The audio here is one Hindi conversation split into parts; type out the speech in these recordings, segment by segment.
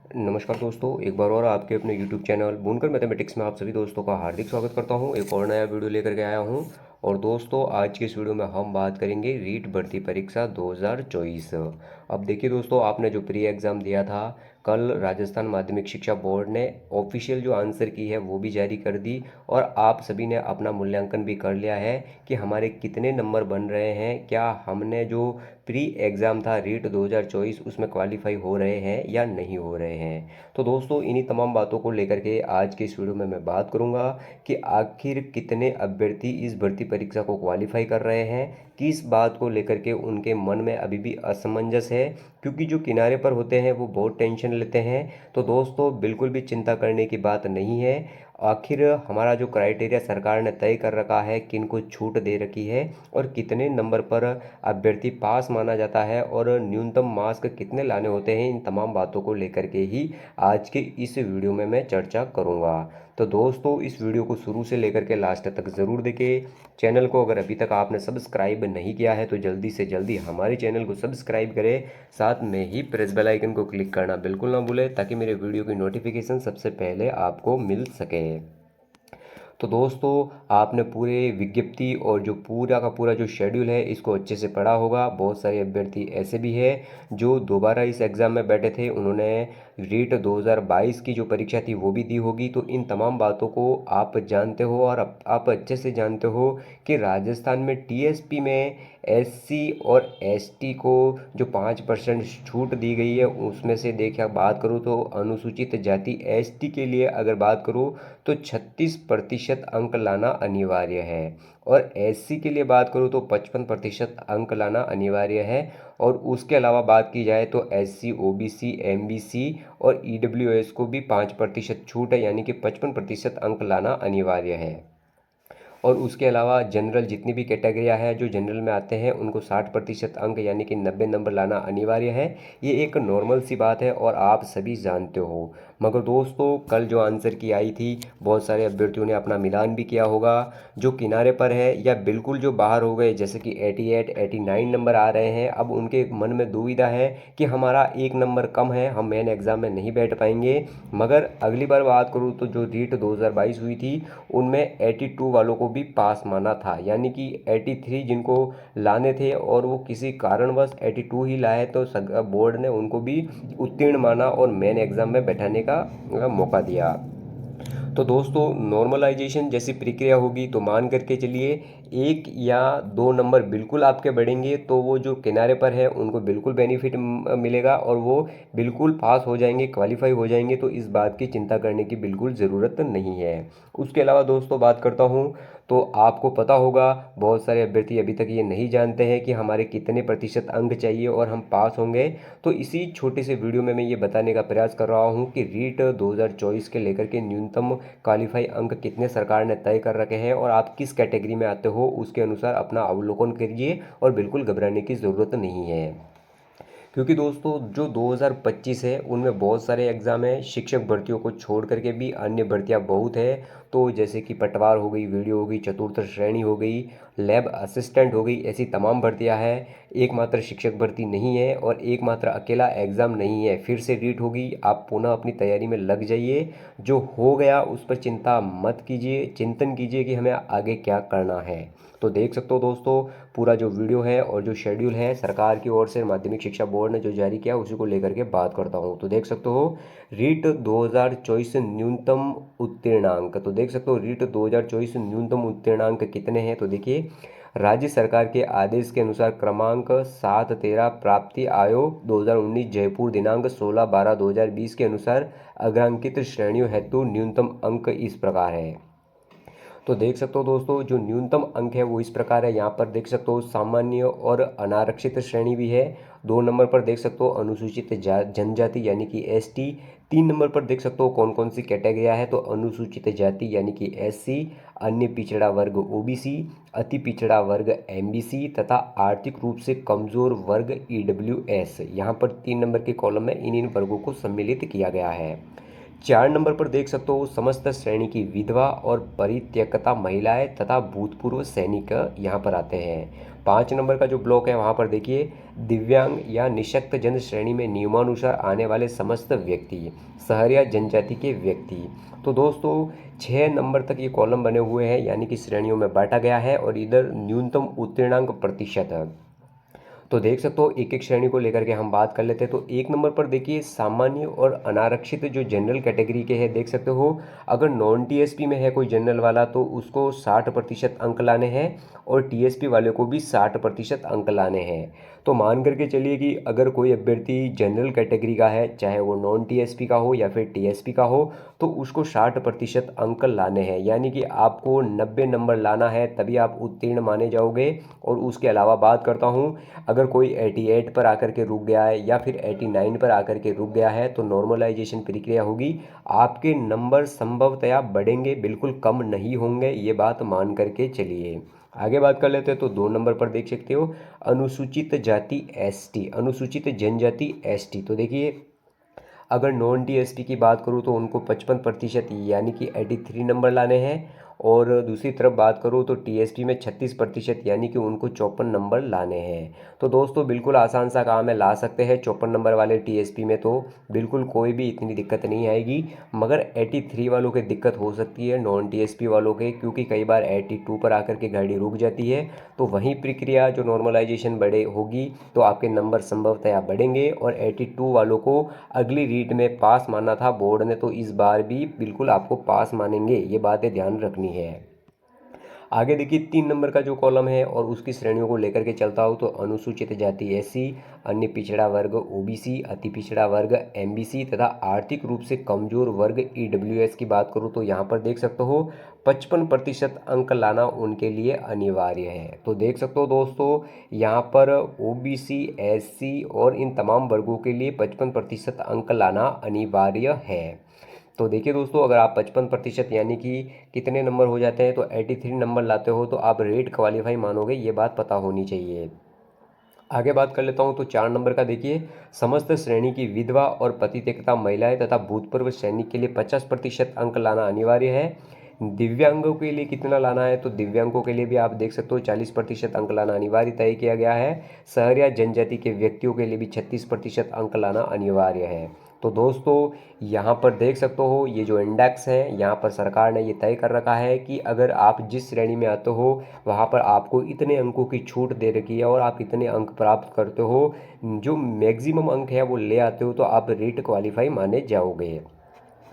नमस्कार दोस्तों, एक बार और आपके अपने YouTube चैनल बुनकर मैथमेटिक्स में आप सभी दोस्तों का हार्दिक स्वागत करता हूं। एक और नया वीडियो लेकर के आया हूं। और दोस्तों, आज के इस वीडियो में हम बात करेंगे रीट भर्ती परीक्षा 2024। अब देखिए दोस्तों, आपने जो प्री एग्ज़ाम दिया था, कल राजस्थान माध्यमिक शिक्षा बोर्ड ने ऑफिशियल जो आंसर की है वो भी जारी कर दी। और आप सभी ने अपना मूल्यांकन भी कर लिया है कि हमारे कितने नंबर बन रहे हैं, क्या हमने जो प्री एग्ज़ाम था रीट 2024 उसमें क्वालिफाई हो रहे हैं या नहीं हो रहे हैं। तो दोस्तों, इन्हीं तमाम बातों को लेकर के आज के इस वीडियो में मैं बात करूंगा कि आखिर कितने अभ्यर्थी इस भर्ती परीक्षा को क्वालिफाई कर रहे हैं, किस बात को लेकर के उनके मन में अभी भी असमंजस है, क्योंकि जो किनारे पर होते हैं वो बहुत टेंशन लेते हैं। तो दोस्तों, बिल्कुल भी चिंता करने की बात नहीं है। आखिर हमारा जो क्राइटेरिया सरकार ने तय कर रखा है, किन को छूट दे रखी है और कितने नंबर पर अभ्यर्थी पास माना जाता है और न्यूनतम मार्क्स कितने लाने होते हैं, इन तमाम बातों को लेकर के ही आज के इस वीडियो में मैं चर्चा करूंगा। तो दोस्तों, इस वीडियो को शुरू से लेकर के लास्ट तक ज़रूर देखें। चैनल को अगर अभी तक आपने सब्सक्राइब नहीं किया है तो जल्दी से जल्दी हमारे चैनल को सब्सक्राइब करें, साथ में ही प्रेस बेल आइकन को क्लिक करना बिल्कुल ना भूलें, ताकि मेरे वीडियो की नोटिफिकेशन सबसे पहले आपको मिल सके। तो दोस्तों, आपने पूरे विज्ञप्ति और जो पूरा का पूरा जो शेड्यूल है इसको अच्छे से पढ़ा होगा। बहुत सारे अभ्यर्थी ऐसे भी हैं जो दोबारा इस एग्ज़ाम में बैठे थे, उन्होंने रीट 2022 की जो परीक्षा थी वो भी दी होगी। तो इन तमाम बातों को आप जानते हो और आप अच्छे से जानते हो कि राजस्थान में टीएसपी में एससी और एसटी को जो 5% छूट दी गई है, उसमें से देखिए बात करूँ तो अनुसूचित जाति एसटी के लिए अगर बात करूँ तो 36% अंक लाना अनिवार्य है। और एससी के लिए बात करूँ तो 55% अंक लाना अनिवार्य है। और उसके अलावा बात की जाए तो एससी, ओबीसी, एमबीसी और ईडब्ल्यूएस को भी 5% छूट है, यानी कि 55% अंक लाना अनिवार्य है। और उसके अलावा जनरल जितनी भी कैटेगरियाँ हैं जो जनरल में आते हैं उनको 60% अंक यानी कि 90 नंबर लाना अनिवार्य है। ये एक नॉर्मल सी बात है और आप सभी जानते हो। मगर दोस्तों, कल जो आंसर की आई थी, बहुत सारे अभ्यर्थियों ने अपना मिलान भी किया होगा। जो किनारे पर है या बिल्कुल जो बाहर हो गए, जैसे कि 88, 89 नंबर आ रहे हैं, अब उनके मन में दुविधा है कि हमारा एक नंबर कम है, हम मेन एग्ज़ाम में नहीं बैठ पाएंगे। मगर अगली बार बात करूँ तो जो रीट 2022 हुई थी उनमें 82 वालों को भी पास माना था, यानी कि 83 जिनको लाने थे और वो किसी कारणवश 82 ही लाए, तो बोर्ड ने उनको भी उत्तीर्ण माना और मेन एग्ज़ाम में बैठाने का मौका दिया। तो दोस्तों, नॉर्मलाइजेशन जैसी प्रक्रिया होगी तो मान करके चलिए 1 या 2 नंबर बिल्कुल आपके बढ़ेंगे, तो वो जो किनारे पर है उनको बिल्कुल बेनिफिट मिलेगा और वो बिल्कुल पास हो जाएंगे, क्वालिफाई हो जाएंगे। तो इस बात की चिंता करने की बिल्कुल ज़रूरत नहीं है। उसके अलावा दोस्तों, बात करता हूँ तो आपको पता होगा, बहुत सारे अभ्यर्थी अभी तक ये नहीं जानते हैं कि हमारे कितने प्रतिशत अंक चाहिए और हम पास होंगे। तो इसी छोटे से वीडियो में मैं ये बताने का प्रयास कर रहा हूँ कि रीट 2024 के लेकर के न्यूनतम क्वालिफाई अंक कितने सरकार ने तय कर रखे हैं और आप किस कैटेगरी में आते हो उसके अनुसार अपना अवलोकन करिए और बिल्कुल घबराने की ज़रूरत नहीं है। क्योंकि दोस्तों, जो 2025 है उनमें बहुत सारे एग्ज़ाम हैं, शिक्षक भर्तियों को छोड़ करके भी अन्य भर्तियां बहुत है। तो जैसे कि पटवार हो गई, वीडियो हो गई, चतुर्थ श्रेणी हो गई, लैब असिस्टेंट हो गई, ऐसी तमाम भर्तियां हैं। एकमात्र शिक्षक भर्ती नहीं है और एकमात्र अकेला एग्ज़ाम नहीं है। फिर से रीट होगी, आप पुनः अपनी तैयारी में लग जाइए। जो हो गया उस पर चिंता मत कीजिए, चिंतन कीजिए कि हमें आगे क्या करना है। तो देख सकते हो दोस्तों, पूरा जो वीडियो है और जो शेड्यूल है सरकार की ओर से माध्यमिक शिक्षा बोर्ड ने जो जारी किया उसी को लेकर के बात करता हूँ। तो देख सकते हो रीट 2024 न्यूनतम उत्तीर्णांक, तो देख सकते हो रीट 2024 न्यूनतम उत्तीर्णांक कितने हैं। तो देखिए, राज्य सरकार के आदेश के अनुसार क्रमांक 713 प्राप्ति आयोग 2019 जयपुर दिनांक 16/12/2020 के अनुसार अग्रांकित श्रेणियों हेतु न्यूनतम अंक इस प्रकार है। तो देख सकते हो दोस्तों, जो न्यूनतम अंक है वो इस प्रकार है। यहाँ पर देख सकते हो सामान्य और अनारक्षित श्रेणी भी है। 2 नंबर पर देख सकते हो अनुसूचित जनजाति यानी कि एसटी। 3 नंबर पर देख सकते हो कौन कौन सी कैटेगरिया है, तो अनुसूचित जाति यानी कि एससी, अन्य पिछड़ा वर्ग ओबीसी, अति पिछड़ा वर्ग एमबीसी तथा आर्थिक रूप से कमजोर वर्ग ईडब्ल्यूएस। यहाँ पर 3 नंबर के कॉलम में इन वर्गों को सम्मिलित किया गया है। 4 नंबर पर देख सकते हो समस्त श्रेणी की विधवा और परित्यक्ता महिलाएं तथा भूतपूर्व सैनिक यहाँ पर आते हैं। 5 नंबर का जो ब्लॉक है वहाँ पर देखिए दिव्यांग या निःशक्त जन श्रेणी में नियमानुसार आने वाले समस्त व्यक्ति, शहर या जनजाति के व्यक्ति। तो दोस्तों 6 नंबर तक ये कॉलम बने हुए हैं, यानी कि श्रेणियों में बांटा गया है और इधर न्यूनतम उत्तीर्णांक प्रतिशत है। तो देख सकते हो एक एक श्रेणी को लेकर के हम बात कर लेते हैं। तो 1 नंबर पर देखिए सामान्य और अनारक्षित जो जनरल कैटेगरी के हैं, देख सकते हो अगर नॉन टीएसपी में है कोई जनरल वाला तो उसको 60% अंक लाने हैं और टीएसपी वाले को भी 60% अंक लाने हैं। तो मान करके चलिए कि अगर कोई अभ्यर्थी जनरल कैटेगरी का है, चाहे वो नॉन टीएसपी का हो या फिर टीएसपी का हो, तो उसको 60% अंक लाने हैं, यानी कि आपको 90 नंबर लाना है तभी आप उत्तीर्ण माने जाओगे। और उसके अलावा बात करता हूँ, अगर कोई 88 पर आकर के रुक गया है या फिर 89 पर आकर के रुक गया है तो नॉर्मलाइजेशन प्रक्रिया होगी, आपके नंबर संभवतया बढ़ेंगे, बिल्कुल कम नहीं होंगे, ये बात मान करके चलिए। आगे बात कर लेते हैं। तो 2 नंबर पर देख सकते हो अनुसूचित जाति एसटी, अनुसूचित जनजाति एसटी। तो देखिए अगर नॉन टीएसपी की बात करूँ तो उनको 55% यानी कि 83 नंबर लाने हैं। और दूसरी तरफ बात करूँ तो टीएसपी में 36% यानी कि उनको 54 नंबर लाने हैं। तो दोस्तों बिल्कुल आसान सा काम है, ला सकते हैं 54 नंबर वाले टीएसपी में, तो बिल्कुल कोई भी इतनी दिक्कत नहीं आएगी। मगर 83 वालों की दिक्कत हो सकती है नॉन टीएसपी वालों के, क्योंकि कई बार 82 पर आकर के गाड़ी रुक जाती है। तो वहीं प्रक्रिया जो नॉर्मलाइजेशन बढ़े होगी तो आपके नंबर संभवतया बढ़ेंगे। और 82 वालों को अगली रीट में पास माना था बोर्ड ने, तो इस बार भी बिल्कुल आपको पास मानेंगे, ये बातें ध्यान रखनी है। आगे देखिए 3 नंबर का जो कॉलम है और उसकी श्रेणियों को लेकर के चलता हूँ। तो अनुसूचित जाति एससी, अन्य पिछड़ा वर्ग ओबीसी, अति पिछड़ा वर्ग एमबीसी तथा आर्थिक रूप से कमजोर वर्ग ईडब्ल्यूएस की बात करूँ तो यहाँ पर देख सकते हो 55% अंक लाना उनके लिए अनिवार्य है। तो देख सकते हो दोस्तों यहाँ पर ओबीसी, एससी और इन तमाम वर्गों के लिए 55% अंक लाना अनिवार्य है। तो देखिए दोस्तों अगर आप 55% यानी कि कितने नंबर हो जाते हैं, तो 83 नंबर लाते हो तो आप रेट क्वालिफाई मानोगे, ये बात पता होनी चाहिए। आगे बात कर लेता हूँ। तो 4 नंबर का देखिए समस्त श्रेणी की विधवा और पतितेक्ता महिलाएं तथा भूतपूर्व सैनिक के लिए 50% अंक लाना अनिवार्य है। दिव्यांगों के लिए कितना लाना है, तो दिव्यांगों के लिए भी आप देख सकते हो 40% अंक लाना अनिवार्य तय किया गया है। शहर या जनजाति के व्यक्तियों के लिए भी 36% अंक लाना अनिवार्य है। तो दोस्तों यहाँ पर देख सकते हो ये जो इंडेक्स है, यहाँ पर सरकार ने ये तय कर रखा है कि अगर आप जिस श्रेणी में आते हो वहाँ पर आपको इतने अंकों की छूट दे रखी है और आप इतने अंक प्राप्त करते हो, जो मैक्सिमम अंक है वो ले आते हो, तो आप रीट क्वालिफाई माने जाओगे।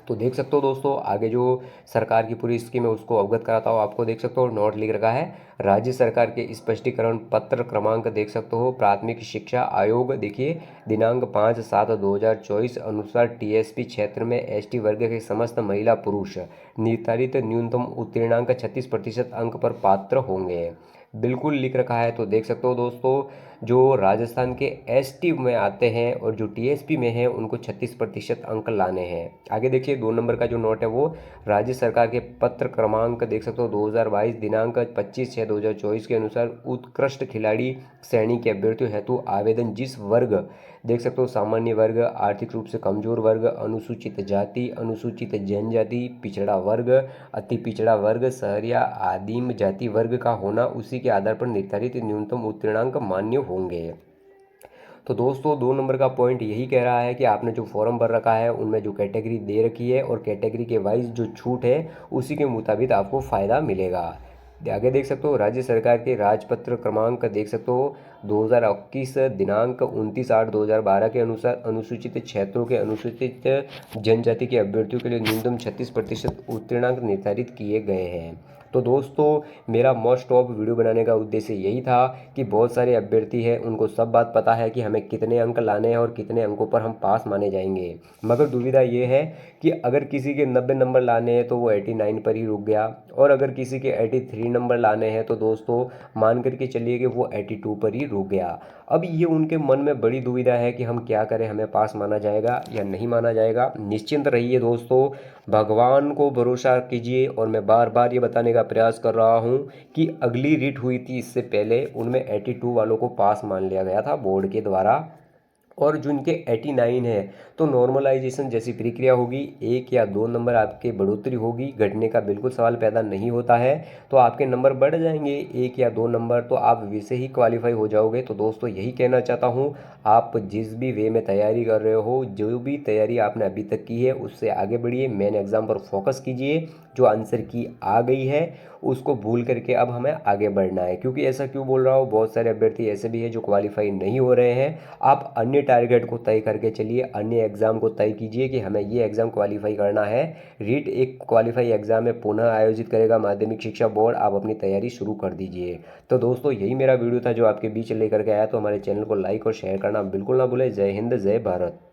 तो देख सकते हो दोस्तों आगे जो सरकार की पूरी स्कीम है उसको अवगत कराता हूँ आपको। देख सकते हो नोट लिख रखा है राज्य सरकार के स्पष्टीकरण पत्र क्रमांक, देख सकते हो प्राथमिक शिक्षा आयोग, देखिए दिनांक 5/7/2024 अनुसार टीएसपी क्षेत्र में एसटी वर्ग के समस्त महिला पुरुष निर्धारित न्यूनतम उत्तीर्णांक 36% अंक पर पात्र होंगे, बिल्कुल लिख रखा है। तो देख सकते हो दोस्तों जो राजस्थान के एसटी में आते हैं और जो टीएसपी में हैं उनको 36% अंक लाने हैं। आगे देखिए 2 नंबर का जो नोट है वो राज्य सरकार के पत्र क्रमांक, देख सकते हो 2022 दिनांक 25/6/2024 के अनुसार उत्कृष्ट खिलाड़ी श्रेणी के अभ्यर्थियों हेतु आवेदन जिस वर्ग, देख सकते हो सामान्य वर्ग, आर्थिक रूप से कमजोर वर्ग, अनुसूचित जाति, अनुसूचित जनजाति, पिछड़ा वर्ग, अति पिछड़ा वर्ग, शहर या आदिम जाति वर्ग का होना, उसी के आधार पर निर्धारित न्यूनतम उत्तीर्णांक मान्य होंगे। तो दोस्तों 2 नंबर का पॉइंट यही कह रहा है कि आपने जो फॉर्म भर रखा है उनमें जो कैटेगरी दे रखी है और कैटेगरी के वाइज जो छूट है उसी के मुताबिक आपको फ़ायदा मिलेगा। आगे देख सकते हो राज्य सरकार के राजपत्र क्रमांक, देख सकते हो 2021 दिनांक 29/8/2012 के अनुसार अनुसूचित क्षेत्रों के अनुसूचित जनजाति के अभ्यर्थियों के लिए न्यूनतम 36% उत्तीर्णांक निर्धारित किए गए हैं। तो दोस्तों मेरा मोस्ट ऑफ वीडियो बनाने का उद्देश्य यही था कि बहुत सारे अभ्यर्थी हैं उनको सब बात पता है कि हमें कितने अंक लाने हैं और कितने अंकों पर हम पास माने जाएंगे, मगर दुविधा ये है कि अगर किसी के 90 नंबर लाने हैं तो वो 89 पर ही रुक गया, और अगर किसी के 83 नंबर लाने हैं तो दोस्तों मान करके चलिए कि वो 82 पर ही रुक गया। अब ये उनके मन में बड़ी दुविधा है कि हम क्या करें, हमें पास माना जाएगा या नहीं माना जाएगा। निश्चिंत रहिए दोस्तों, भगवान को भरोसा कीजिए। और मैं बार बार ये बताने का प्रयास कर रहा हूँ कि अगली रीट हुई थी इससे पहले, उनमें 82 वालों को पास मान लिया गया था बोर्ड के द्वारा, और जिनके 89 है तो नॉर्मलाइजेशन जैसी प्रक्रिया होगी, 1 या 2 नंबर आपके बढ़ोतरी होगी, घटने का बिल्कुल सवाल पैदा नहीं होता है। तो आपके नंबर बढ़ जाएंगे 1 या 2 नंबर, तो आप वैसे ही क्वालिफाई हो जाओगे। तो दोस्तों यही कहना चाहता हूँ, आप जिस भी वे में तैयारी कर रहे हो, जो भी तैयारी आपने अभी तक की है उससे आगे बढ़िए, मेन एग्ज़ाम पर फोकस कीजिए। जो आंसर की आ गई है उसको भूल करके अब हमें आगे बढ़ना है। क्योंकि ऐसा क्यों बोल रहा हूँ, बहुत सारे अभ्यर्थी ऐसे भी हैं जो क्वालिफाई नहीं हो रहे हैं। आप अन्य टारगेट को तय करके चलिए, अन्य एग्ज़ाम को तय कीजिए कि हमें ये एग्ज़ाम क्वालिफाई करना है। रीट एक क्वालिफाई एग्ज़ाम में पुनः आयोजित करेगा माध्यमिक शिक्षा बोर्ड, आप अपनी तैयारी शुरू कर दीजिए। तो दोस्तों यही मेरा वीडियो था जो आपके बीच लेकर के आया। तो हमारे चैनल को लाइक और शेयर करना बिल्कुल ना भूलें। जय हिंद, जय भारत।